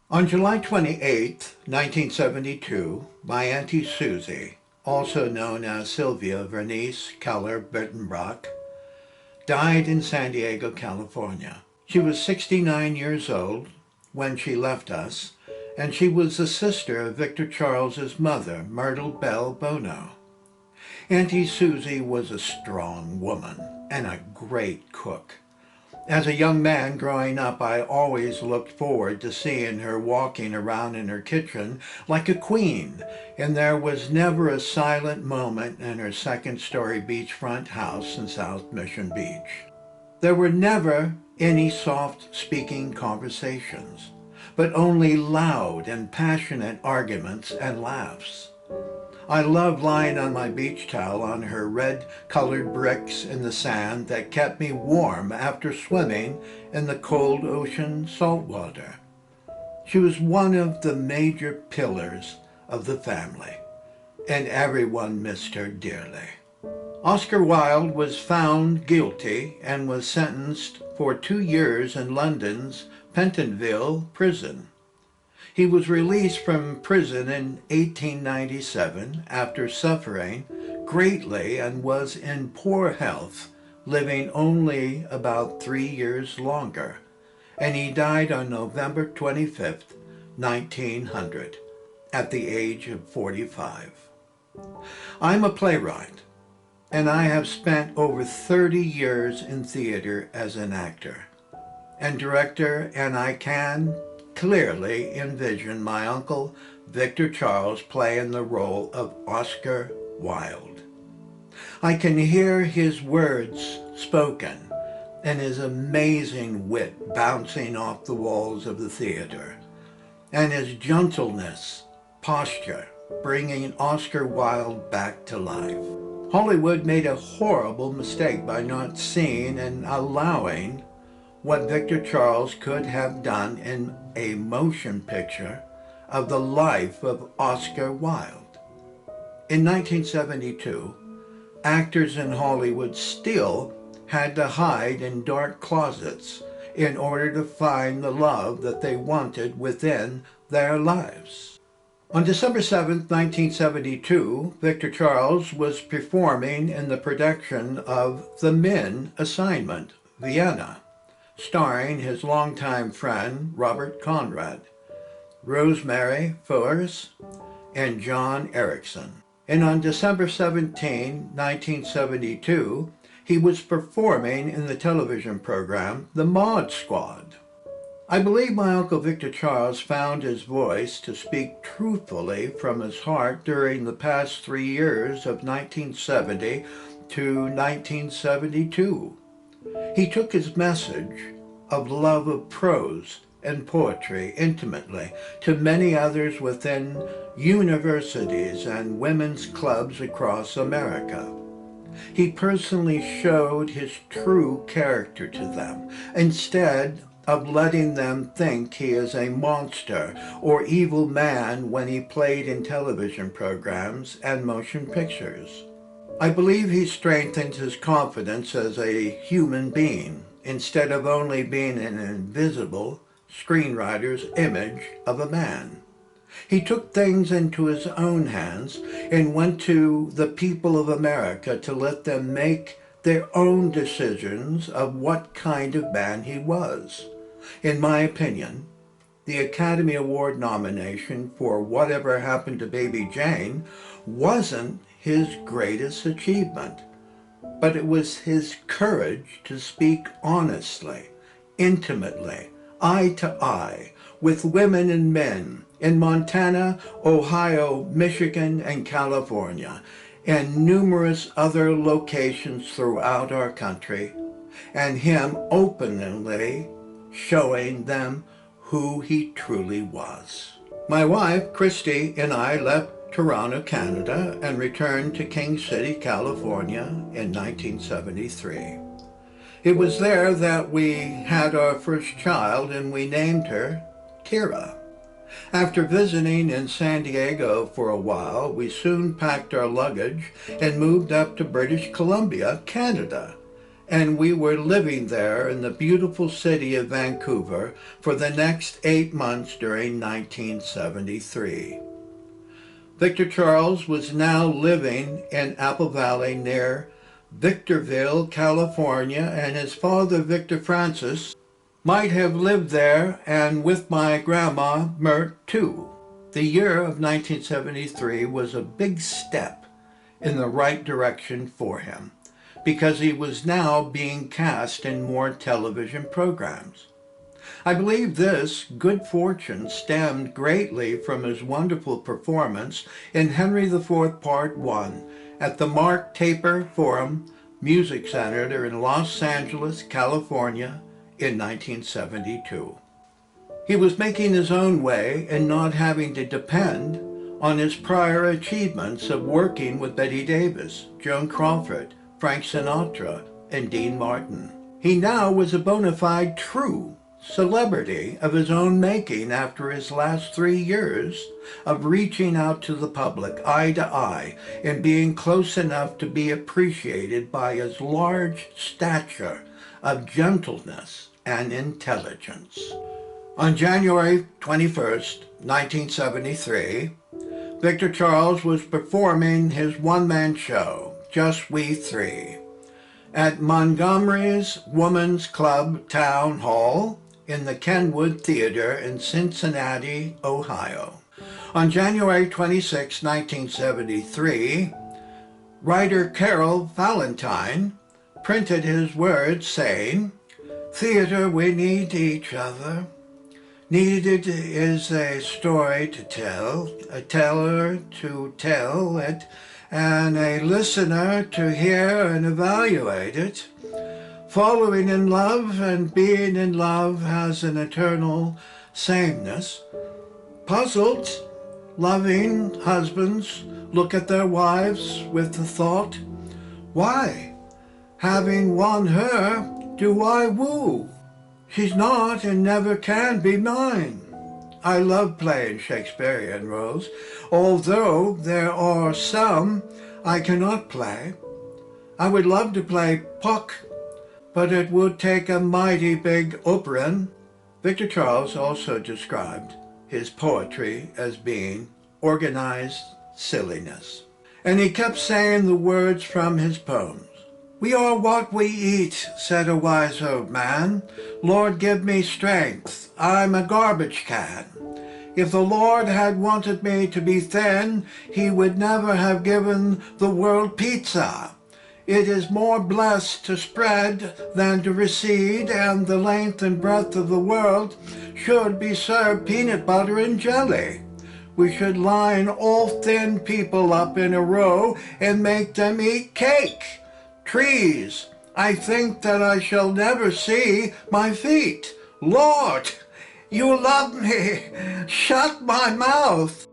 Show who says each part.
Speaker 1: On July 28, 1972, my Auntie Susie, also known as Sylvia Vernice Keller Bittenbrock, died in San Diego, California. She was 69 years old when she left us, and she was the sister of Victor Charles's mother, Myrtle Bell Buono. Auntie Susie was a strong woman and a great cook. As a young man growing up, I always looked forward to seeing her walking around in her kitchen like a queen, and there was never a silent moment in her second-story beachfront house in South Mission Beach. There were never any soft-speaking conversations, but only loud and passionate arguments and laughs. I loved lying on my beach towel on her red-colored bricks in the sand that kept me warm after swimming in the cold ocean saltwater. She was one of the major pillars of the family, and everyone missed her dearly. Oscar Wilde was found guilty and was sentenced for 2 years in London's Pentonville prison. He was released from prison in 1897 after suffering greatly and was in poor health, living only about 3 years longer, and he died on November 25th, 1900, at the age of 45. I'm a playwright, and I have spent over 30 years in theater as an actor and director, and I can clearly envision my uncle Victor Charles playing the role of Oscar Wilde. I can hear his words spoken and his amazing wit bouncing off the walls of the theater, and his gentleness, posture, bringing Oscar Wilde back to life. Hollywood made a horrible mistake by not seeing and allowing what Victor Charles could have done in a motion picture of the life of Oscar Wilde. In 1972, actors in Hollywood still had to hide in dark closets in order to find the love that they wanted within their lives. On December 7, 1972, Victor Charles was performing in the production of The Men Assignment, Vienna, starring his longtime friend Robert Conrad, Rosemary Foers, and John Erickson. And on December 17, 1972, he was performing in the television program The Mod Squad. I believe my Uncle Victor Charles found his voice to speak truthfully from his heart during the past 3 years of 1970 to 1972. He took his message of love of prose and poetry intimately to many others within universities and women's clubs across America. He personally showed his true character to them, instead of letting them think he is a monster or evil man when he played in television programs and motion pictures. I believe he strengthened his confidence as a human being, instead of only being an invisible screenwriter's image of a man. He took things into his own hands and went to the people of America to let them make their own decisions of what kind of man he was. In my opinion, the Academy Award nomination for Whatever Happened to Baby Jane wasn't his greatest achievement, but it was his courage to speak honestly, intimately, eye to eye, with women and men in Montana, Ohio, Michigan, and California, and numerous other locations throughout our country, and him openly showing them who he truly was. My wife, Christy, and I left Toronto, Canada, and returned to King City, California in 1973. It was there that we had our first child, and we named her Kira. After visiting in San Diego for a while, we soon packed our luggage and moved up to British Columbia, Canada, and we were living there in the beautiful city of Vancouver for the next 8 months during 1973. Victor Charles was now living in Apple Valley near Victorville, California, and his father, Victor Francis, might have lived there and with my grandma, Mert, too. The year of 1973 was a big step in the right direction for him, because he was now being cast in more television programs. I believe this good fortune stemmed greatly from his wonderful performance in Henry IV Part 1 at the Mark Taper Forum Music Center in Los Angeles, California in 1972. He was making his own way and not having to depend on his prior achievements of working with Betty Davis, Joan Crawford, Frank Sinatra, and Dean Martin. He now was a bona fide true celebrity of his own making after his last 3 years of reaching out to the public eye to eye and being close enough to be appreciated by his large stature of gentleness and intelligence. On January 21st, 1973, Victor Charles was performing his one-man show, Just We Three, at Montgomery's Women's Club Town Hall in the Kenwood Theater in Cincinnati, Ohio. On January 26, 1973, writer Carol Valentine printed his words saying, "Theater, we need each other. Needed is a story to tell, a teller to tell it, and a listener to hear and evaluate it. Following in love and being in love has an eternal sameness. Puzzled, loving husbands look at their wives with the thought, why, having won her, do I woo? She's not and never can be mine." I love playing Shakespearean roles, although there are some I cannot play. I would love to play Puck, but it would take a mighty big operon. Victor Charles also described his poetry as being organized silliness. And he kept saying the words from his poems. "We are what we eat," said a wise old man. "Lord, give me strength. I'm a garbage can. If the Lord had wanted me to be thin, he would never have given the world pizza. It is more blessed to spread than to recede, and the length and breadth of the world should be served peanut butter and jelly. We should line all thin people up in a row and make them eat cake. Trees, I think that I shall never see my feet. Lord, you love me. Shut my mouth."